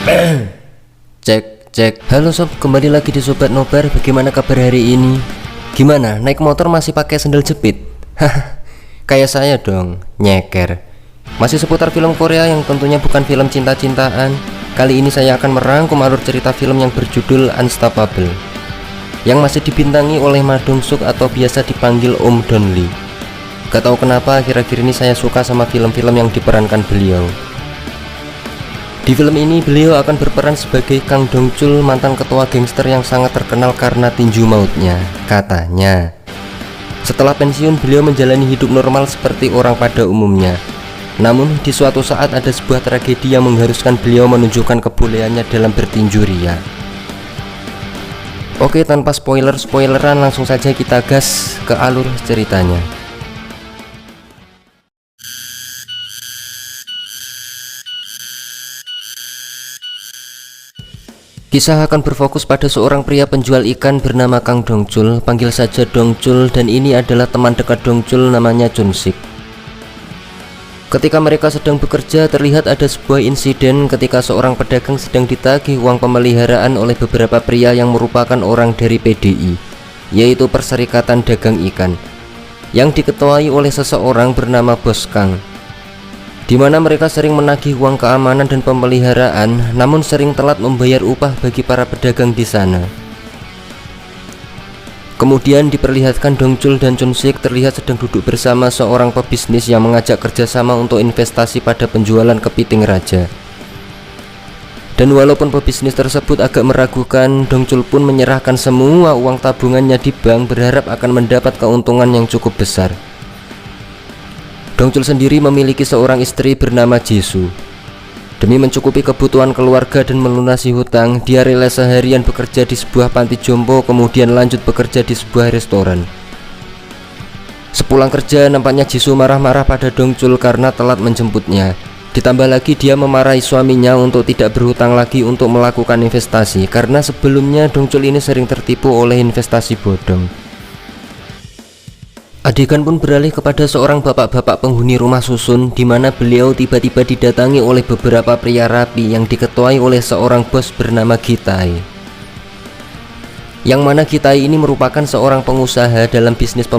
Cek, cek. Halo sob, kembali lagi di Sobat Nobar. Bagaimana kabar hari ini? Gimana, naik motor masih pakai sendal jepit? Hah, kayak saya dong, nyeker. Masih seputar film Korea yang tentunya bukan film cinta-cintaan. Kali ini saya akan merangkum alur cerita film yang berjudul Unstoppable, yang masih dibintangi oleh Ma Dong Suk atau biasa dipanggil Om Don Lee. Gak tahu kenapa akhir-akhir ini saya suka sama film-film yang diperankan beliau. Di film ini beliau akan berperan sebagai Kang Dong Chul, mantan ketua gangster yang sangat terkenal karena tinju mautnya, katanya. Setelah pensiun beliau menjalani hidup normal seperti orang pada umumnya. Namun di suatu saat ada sebuah tragedi yang mengharuskan beliau menunjukkan kebolehannya dalam bertinju ria. Oke, tanpa spoileran langsung saja kita gas ke alur ceritanya. Kisah akan berfokus pada seorang pria penjual ikan bernama Kang Dong Chul, panggil saja Dong Chul, dan ini adalah teman dekat Dong Chul namanya Chun Sik. Ketika mereka sedang bekerja, terlihat ada sebuah insiden ketika seorang pedagang sedang ditagih uang pemeliharaan oleh beberapa pria yang merupakan orang dari PDI, yaitu Perserikatan Dagang Ikan, yang diketuai oleh seseorang bernama Bos Kang, di mana mereka sering menagih uang keamanan dan pemeliharaan, namun sering telat membayar upah bagi para pedagang di sana. Kemudian diperlihatkan Dong Chul dan Chun Sik terlihat sedang duduk bersama seorang pebisnis yang mengajak kerjasama untuk investasi pada penjualan kepiting raja. Dan walaupun pebisnis tersebut agak meragukan, Dong Chul pun menyerahkan semua uang tabungannya di bank berharap akan mendapat keuntungan yang cukup besar. Dong Chul sendiri memiliki seorang istri bernama Jisoo. Demi mencukupi kebutuhan keluarga dan melunasi hutang, dia rela seharian bekerja di sebuah panti jompo, kemudian lanjut bekerja di sebuah restoran. Sepulang kerja, nampaknya Jisoo marah-marah pada Dong Chul karena telat menjemputnya. Ditambah lagi dia memarahi suaminya untuk tidak berhutang lagi untuk melakukan investasi, karena sebelumnya Dong Chul ini sering tertipu oleh investasi bodong. Adegan pun beralih kepada seorang bapak-bapak penghuni rumah susun, di mana beliau tiba-tiba didatangi oleh beberapa pria rapi yang diketuai oleh seorang bos bernama Gitai. Yang mana Gitai ini merupakan seorang pengusaha dalam bisnis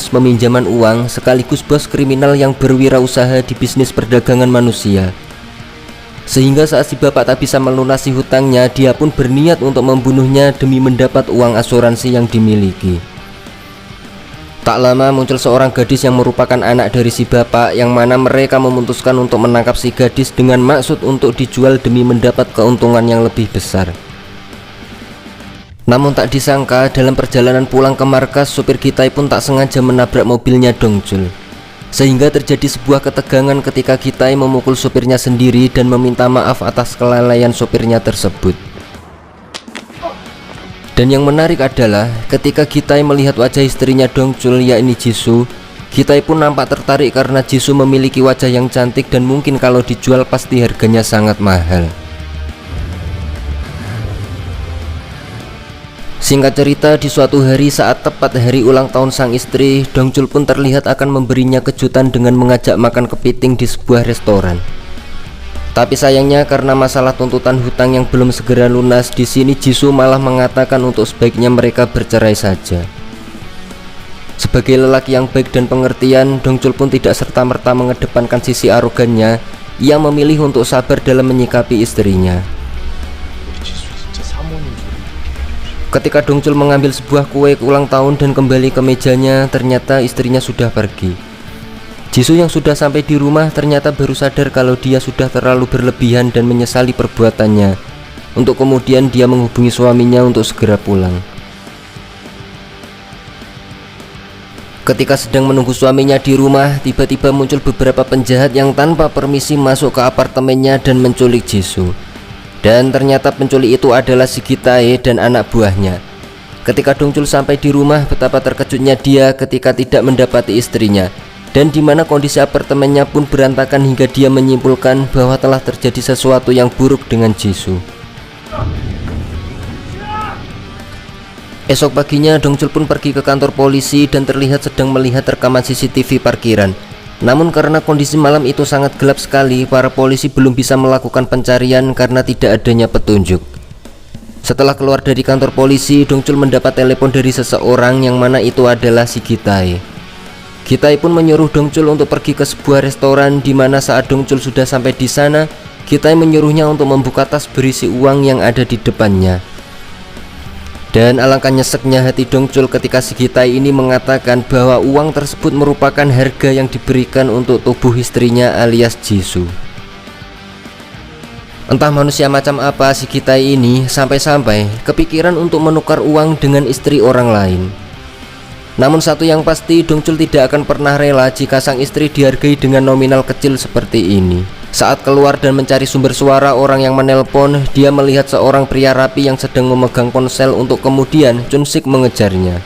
peminjaman uang, sekaligus bos kriminal yang berwirausaha di bisnis perdagangan manusia. Sehingga saat si bapak tak bisa melunasi hutangnya, dia pun berniat untuk membunuhnya demi mendapat uang asuransi yang dimiliki. Tak lama muncul seorang gadis yang merupakan anak dari si bapak, yang mana mereka memutuskan untuk menangkap si gadis dengan maksud untuk dijual demi mendapat keuntungan yang lebih besar. Namun tak disangka, dalam perjalanan pulang ke markas, supir Gitai pun tak sengaja menabrak mobilnya Dong Chul, sehingga terjadi sebuah ketegangan ketika Gitai memukul sopirnya sendiri dan meminta maaf atas kelalaian sopirnya tersebut. Dan yang menarik adalah ketika Gitai melihat wajah istrinya Dong Chul, yakni Jisoo, Gitai pun nampak tertarik karena Jisoo memiliki wajah yang cantik dan mungkin kalau dijual pasti harganya sangat mahal. Singkat cerita, di suatu hari saat tepat hari ulang tahun sang istri, Dong Chul pun terlihat akan memberinya kejutan dengan mengajak makan kepiting di sebuah restoran. Tapi sayangnya karena masalah tuntutan hutang yang belum segera lunas, di sini Jisoo malah mengatakan untuk sebaiknya mereka bercerai saja. Sebagai lelaki yang baik dan pengertian, Dong Chul pun tidak serta-merta mengedepankan sisi arogannya. Ia memilih untuk sabar dalam menyikapi istrinya. Ketika Dong Chul mengambil sebuah kue ulang tahun dan kembali ke mejanya, ternyata istrinya sudah pergi. Jisoo yang sudah sampai di rumah ternyata baru sadar kalau dia sudah terlalu berlebihan dan menyesali perbuatannya. Untuk kemudian dia menghubungi suaminya untuk segera pulang. Ketika sedang menunggu suaminya di rumah, tiba-tiba muncul beberapa penjahat yang tanpa permisi masuk ke apartemennya dan menculik Jisoo. Dan ternyata penculik itu adalah si Gitai dan anak buahnya. Ketika Dong Chul sampai di rumah, betapa terkejutnya dia ketika tidak mendapati istrinya, dan di mana kondisi apartemennya pun berantakan hingga dia menyimpulkan bahwa telah terjadi sesuatu yang buruk dengan Jisoo. Esok paginya Dong Chul pun pergi ke kantor polisi dan terlihat sedang melihat rekaman CCTV parkiran. Namun karena kondisi malam itu sangat gelap sekali, para polisi belum bisa melakukan pencarian karena tidak adanya petunjuk. Setelah keluar dari kantor polisi, Dongchul mendapat telepon dari seseorang yang mana itu adalah si Gitai. Gitai pun menyuruh Dongchul untuk pergi ke sebuah restoran, di mana saat Dongchul sudah sampai di sana, Gitai menyuruhnya untuk membuka tas berisi uang yang ada di depannya. Dan alangkah nyeseknya hati Dongchul ketika si Gitai ini mengatakan bahwa uang tersebut merupakan harga yang diberikan untuk tubuh istrinya alias Jisoo. Entah manusia macam apa si Gitai ini sampai-sampai kepikiran untuk menukar uang dengan istri orang lain. Namun satu yang pasti, Dongchul tidak akan pernah rela jika sang istri dihargai dengan nominal kecil seperti ini. Saat keluar dan mencari sumber suara orang yang menelpon, dia melihat seorang pria rapi yang sedang memegang ponsel untuk kemudian Chun-sik mengejarnya.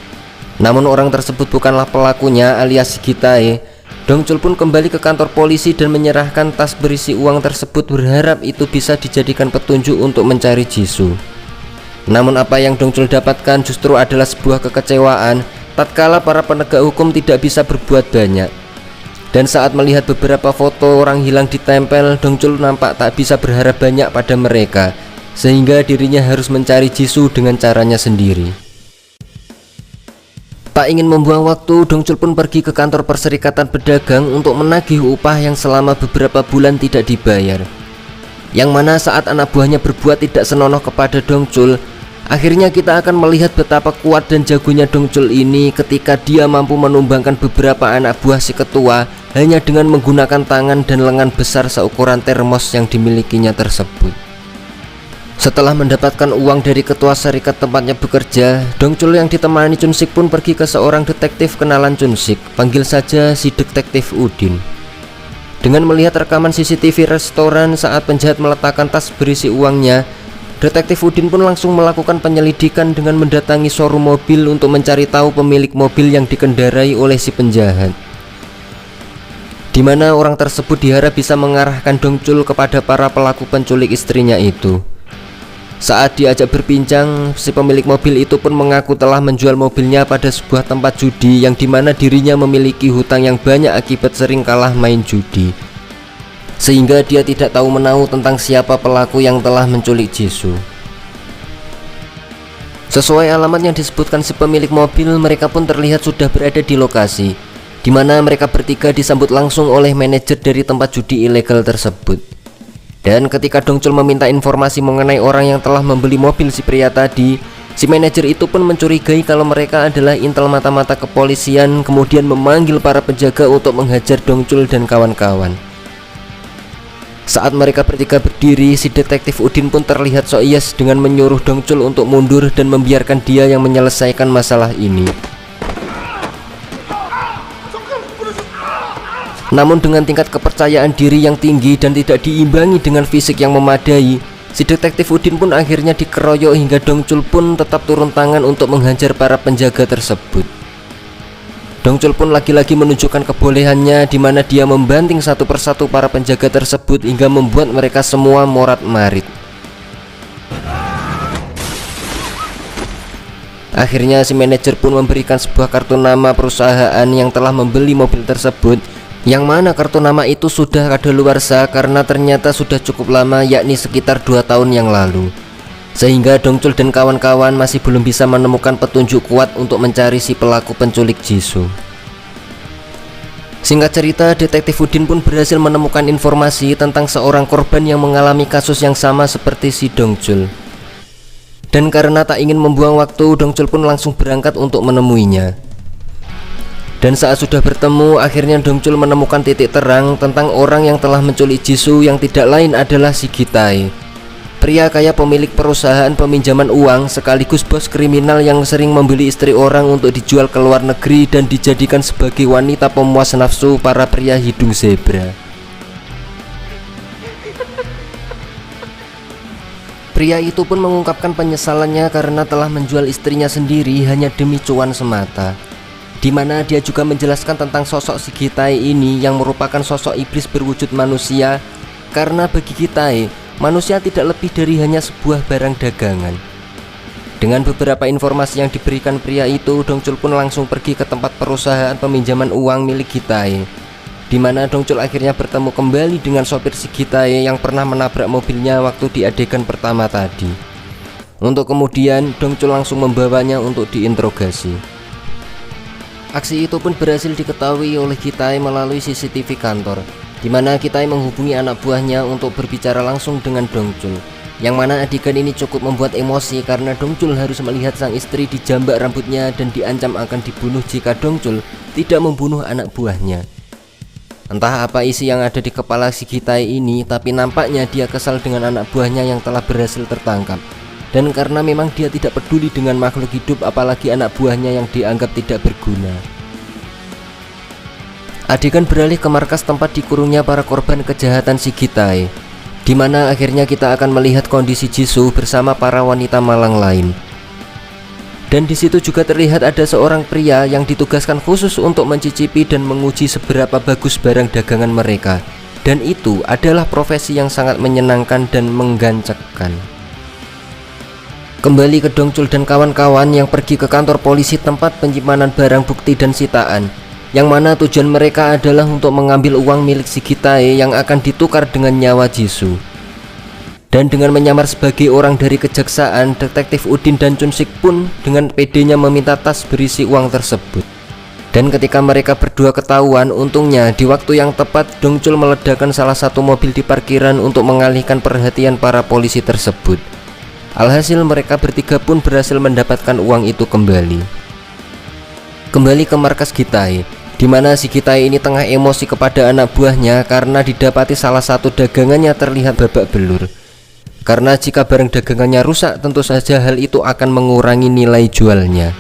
Namun orang tersebut bukanlah pelakunya alias si Gitai. Dongchul pun kembali ke kantor polisi dan menyerahkan tas berisi uang tersebut, berharap itu bisa dijadikan petunjuk untuk mencari Jisoo. Namun apa yang Dongchul dapatkan justru adalah sebuah kekecewaan tatkala para penegak hukum tidak bisa berbuat banyak. Dan saat melihat beberapa foto orang hilang ditempel, Dongchul nampak tak bisa berharap banyak pada mereka, sehingga dirinya harus mencari Jisoo dengan caranya sendiri. Tak ingin membuang waktu, Dongchul pun pergi ke kantor perserikatan pedagang untuk menagih upah yang selama beberapa bulan tidak dibayar. Yang mana saat anak buahnya berbuat tidak senonoh kepada Dongchul, akhirnya kita akan melihat betapa kuat dan jagonya Dongchul ini ketika dia mampu menumbangkan beberapa anak buah si ketua hanya dengan menggunakan tangan dan lengan besar seukuran termos yang dimilikinya tersebut. Setelah mendapatkan uang dari ketua serikat tempatnya bekerja, Dongchul yang ditemani Chun-sik pun pergi ke seorang detektif kenalan Chun-sik, panggil saja si detektif Udin. Dengan melihat rekaman CCTV restoran saat penjahat meletakkan tas berisi uangnya, detektif Udin pun langsung melakukan penyelidikan dengan mendatangi showroom mobil untuk mencari tahu pemilik mobil yang dikendarai oleh si penjahat, di mana orang tersebut diharap bisa mengarahkan Dongchul kepada para pelaku penculik istrinya itu. Saat diajak berbincang, si pemilik mobil itu pun mengaku telah menjual mobilnya pada sebuah tempat judi yang dimana dirinya memiliki hutang yang banyak akibat sering kalah main judi, sehingga dia tidak tahu menahu tentang siapa pelaku yang telah menculik Jisoo. Sesuai alamat yang disebutkan si pemilik mobil, mereka pun terlihat sudah berada di lokasi, di mana mereka bertiga disambut langsung oleh manajer dari tempat judi ilegal tersebut. Dan ketika Dongchul meminta informasi mengenai orang yang telah membeli mobil si pria tadi, si manajer itu pun mencurigai kalau mereka adalah intel mata-mata kepolisian, kemudian memanggil para penjaga untuk menghajar Dongchul dan kawan-kawan. Saat mereka bertiga berdiri, si detektif Udin pun terlihat soiyes dengan menyuruh Dongchul untuk mundur dan membiarkan dia yang menyelesaikan masalah ini. Namun dengan tingkat kepercayaan diri yang tinggi dan tidak diimbangi dengan fisik yang memadai, si detektif Udin pun akhirnya dikeroyok hingga Dongchul pun tetap turun tangan untuk menghajar para penjaga tersebut. Dongchul pun lagi-lagi menunjukkan kebolehannya, di mana dia membanting satu persatu para penjaga tersebut hingga membuat mereka semua morat-marit. Akhirnya si manajer pun memberikan sebuah kartu nama perusahaan yang telah membeli mobil tersebut, yang mana kartu nama itu sudah kadaluarsa karena ternyata sudah cukup lama, yakni sekitar 2 tahun yang lalu, sehingga Dongchul dan kawan-kawan masih belum bisa menemukan petunjuk kuat untuk mencari si pelaku penculik Jisoo. Singkat cerita, detektif Udin pun berhasil menemukan informasi tentang seorang korban yang mengalami kasus yang sama seperti si Dongchul. Dan karena tak ingin membuang waktu, Dongchul pun langsung berangkat untuk menemuinya. Dan saat sudah bertemu, akhirnya Dongchul menemukan titik terang tentang orang yang telah menculik Jisoo, yang tidak lain adalah si Gitai, pria kaya pemilik perusahaan peminjaman uang sekaligus bos kriminal yang sering membeli istri orang untuk dijual ke luar negeri dan dijadikan sebagai wanita pemuas nafsu para pria hidung zebra. Pria itu pun mengungkapkan penyesalannya karena telah menjual istrinya sendiri hanya demi cuan semata, di mana dia juga menjelaskan tentang sosok si Gitai ini yang merupakan sosok iblis berwujud manusia, karena bagi Gitai, manusia tidak lebih dari hanya sebuah barang dagangan. Dengan beberapa informasi yang diberikan pria itu, Dongchul pun langsung pergi ke tempat perusahaan peminjaman uang milik Gitai. dimana Dongcul akhirnya bertemu kembali dengan sopir si Gitae yang pernah menabrak mobilnya waktu di adegan pertama tadi. Untuk kemudian Dongcul langsung membawanya untuk diinterogasi. Aksi itu pun berhasil diketahui oleh Gitae melalui CCTV kantor, dimana Gitae menghubungi anak buahnya untuk berbicara langsung dengan Dongcul, yang mana adegan ini cukup membuat emosi karena Dongcul harus melihat sang istri dijambak rambutnya dan diancam akan dibunuh jika Dongcul tidak membunuh anak buahnya. Entah apa isi yang ada di kepala si Gitae ini, tapi nampaknya dia kesal dengan anak buahnya yang telah berhasil tertangkap. Dan karena memang dia tidak peduli dengan makhluk hidup, apalagi anak buahnya yang dianggap tidak berguna. Adegan beralih ke markas tempat dikurungnya para korban kejahatan si Gitae, dimana akhirnya kita akan melihat kondisi Jisoo bersama para wanita malang lain. Dan di situ juga terlihat ada seorang pria yang ditugaskan khusus untuk mencicipi dan menguji seberapa bagus barang dagangan mereka. Dan itu adalah profesi yang sangat menyenangkan dan menggancangkan. Kembali ke Dongcul dan kawan-kawan yang pergi ke kantor polisi tempat penyimpanan barang bukti dan sitaan, yang mana tujuan mereka adalah untuk mengambil uang milik si Gitae yang akan ditukar dengan nyawa Jisoo. Dan dengan menyamar sebagai orang dari kejaksaan, detektif Udin dan Chun-sik pun dengan pedenya meminta tas berisi uang tersebut. Dan ketika mereka berdua ketahuan, untungnya di waktu yang tepat Dongcul meledakkan salah satu mobil di parkiran untuk mengalihkan perhatian para polisi tersebut. Alhasil mereka bertiga pun berhasil mendapatkan uang itu kembali. Kembali ke markas Gitae, dimana si Gitae ini tengah emosi kepada anak buahnya karena didapati salah satu dagangannya terlihat babak belur. Karena jika barang dagangannya rusak, tentu saja hal itu akan mengurangi nilai jualnya.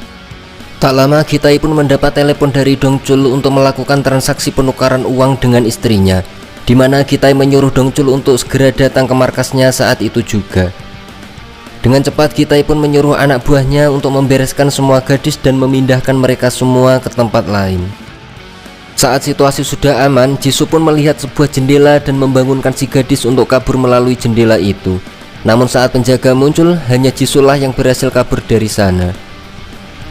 Tak lama Gitae pun mendapat telepon dari Dongcul untuk melakukan transaksi penukaran uang dengan istrinya, dimana Gitae menyuruh Dongcul untuk segera datang ke markasnya saat itu juga. Dengan cepat Gitae pun menyuruh anak buahnya untuk membereskan semua gadis dan memindahkan mereka semua ke tempat lain. Saat situasi sudah aman, Jisoo pun melihat sebuah jendela dan membangunkan si gadis untuk kabur melalui jendela itu. Namun saat penjaga muncul, hanya Jisoo lah yang berhasil kabur dari sana.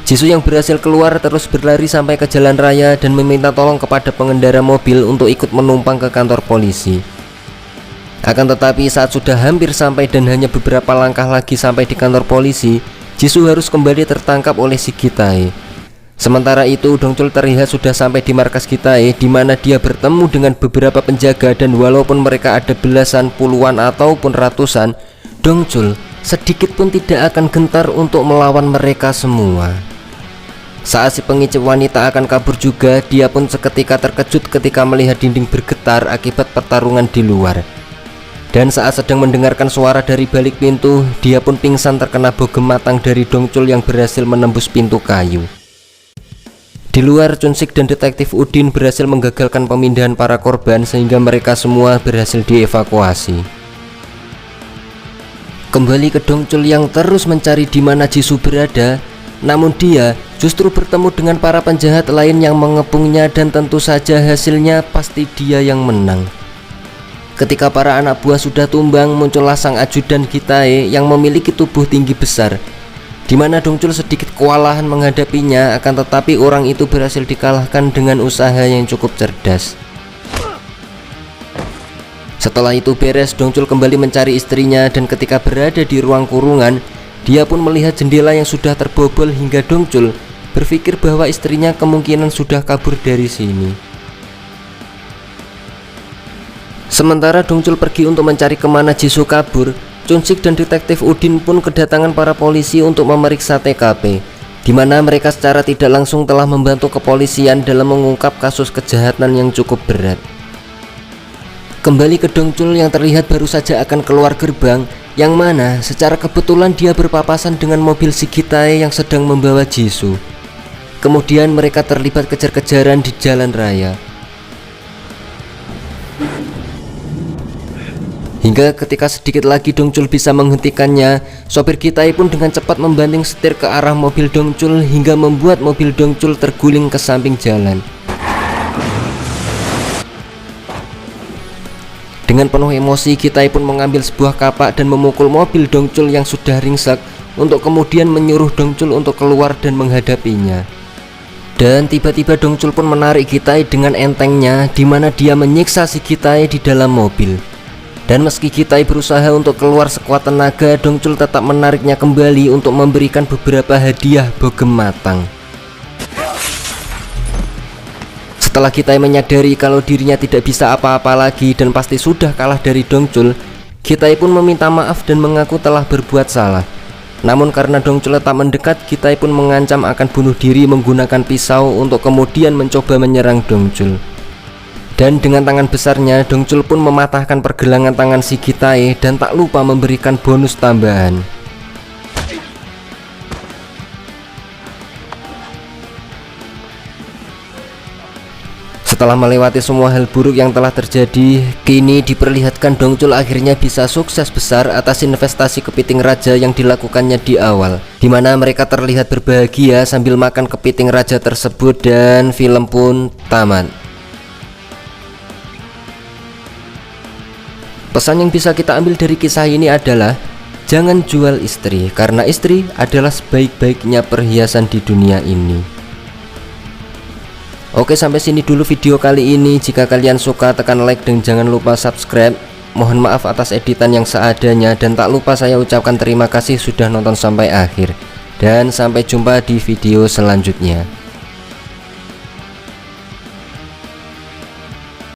Jisoo yang berhasil keluar terus berlari sampai ke jalan raya dan meminta tolong kepada pengendara mobil untuk ikut menumpang ke kantor polisi. Akan tetapi saat sudah hampir sampai dan hanya beberapa langkah lagi sampai di kantor polisi, Jisoo harus kembali tertangkap oleh si Gitae. Sementara itu Dongcul terlihat sudah sampai di markas Gitae, di mana dia bertemu dengan beberapa penjaga, dan walaupun mereka ada belasan, puluhan ataupun ratusan, Dongcul sedikit pun tidak akan gentar untuk melawan mereka semua. Saat si pengicip wanita akan kabur juga, dia pun seketika terkejut ketika melihat dinding bergetar akibat pertarungan di luar. Dan saat sedang mendengarkan suara dari balik pintu, dia pun pingsan terkena bogem matang dari Dongcul yang berhasil menembus pintu kayu. Di luar, Chun-sik dan detektif Udin berhasil menggagalkan pemindahan para korban sehingga mereka semua berhasil dievakuasi. Kembali ke Dongcul yang terus mencari di mana Jisoo berada, namun dia justru bertemu dengan para penjahat lain yang mengepungnya, dan tentu saja hasilnya pasti dia yang menang. Ketika para anak buah sudah tumbang, muncullah sang ajudan Gitae yang memiliki tubuh tinggi besar, di mana Dongcul sedikit kewalahan menghadapinya, akan tetapi orang itu berhasil dikalahkan dengan usaha yang cukup cerdas. Setelah itu beres, Dongcul kembali mencari istrinya, dan ketika berada di ruang kurungan, dia pun melihat jendela yang sudah terbobol hingga Dongcul berpikir bahwa istrinya kemungkinan sudah kabur dari sini. Sementara Dongcul pergi untuk mencari kemana Jisoo kabur, Chun-sik dan detektif Udin pun kedatangan para polisi untuk memeriksa TKP, di mana mereka secara tidak langsung telah membantu kepolisian dalam mengungkap kasus kejahatan yang cukup berat. Kembali ke Dongcul yang terlihat baru saja akan keluar gerbang, yang mana secara kebetulan dia berpapasan dengan mobil si Gitae yang sedang membawa Jisoo. Kemudian mereka terlibat kejar-kejaran di jalan raya. Hingga ketika sedikit lagi Dongcul bisa menghentikannya, sopir Gitae pun dengan cepat membanting setir ke arah mobil Dongcul hingga membuat mobil Dongcul terguling ke samping jalan. Dengan penuh emosi, Gitae pun mengambil sebuah kapak dan memukul mobil Dongcul yang sudah ringsek, untuk kemudian menyuruh Dongcul untuk keluar dan menghadapinya. Dan tiba-tiba Dongcul pun menarik Gitai dengan entengnya, dimana dia menyiksa si Gitai di dalam mobil. Dan meski Gitai berusaha untuk keluar sekuat tenaga, Dongcul tetap menariknya kembali untuk memberikan beberapa hadiah bogem matang. Setelah Gitai menyadari kalau dirinya tidak bisa apa-apa lagi dan pasti sudah kalah dari Dongcul, Gitai pun meminta maaf dan mengaku telah berbuat salah. Namun karena Dongcul tetap mendekat, Gitai pun mengancam akan bunuh diri menggunakan pisau untuk kemudian mencoba menyerang Dongcul. Dan dengan tangan besarnya, Dongcul pun mematahkan pergelangan tangan si Gitai dan tak lupa memberikan bonus tambahan. Setelah melewati semua hal buruk yang telah terjadi, kini diperlihatkan Dongcul akhirnya bisa sukses besar atas investasi kepiting raja yang dilakukannya di awal, dimana mereka terlihat berbahagia sambil makan kepiting raja tersebut dan film pun tamat. Pesan yang bisa kita ambil dari kisah ini adalah jangan jual istri, karena istri adalah sebaik-baiknya perhiasan di dunia ini. Oke, sampai sini dulu video kali ini. Jika kalian suka, tekan like dan jangan lupa subscribe. Mohon maaf atas editan yang seadanya, dan tak lupa saya ucapkan terima kasih sudah nonton sampai akhir. Dan sampai jumpa di video selanjutnya.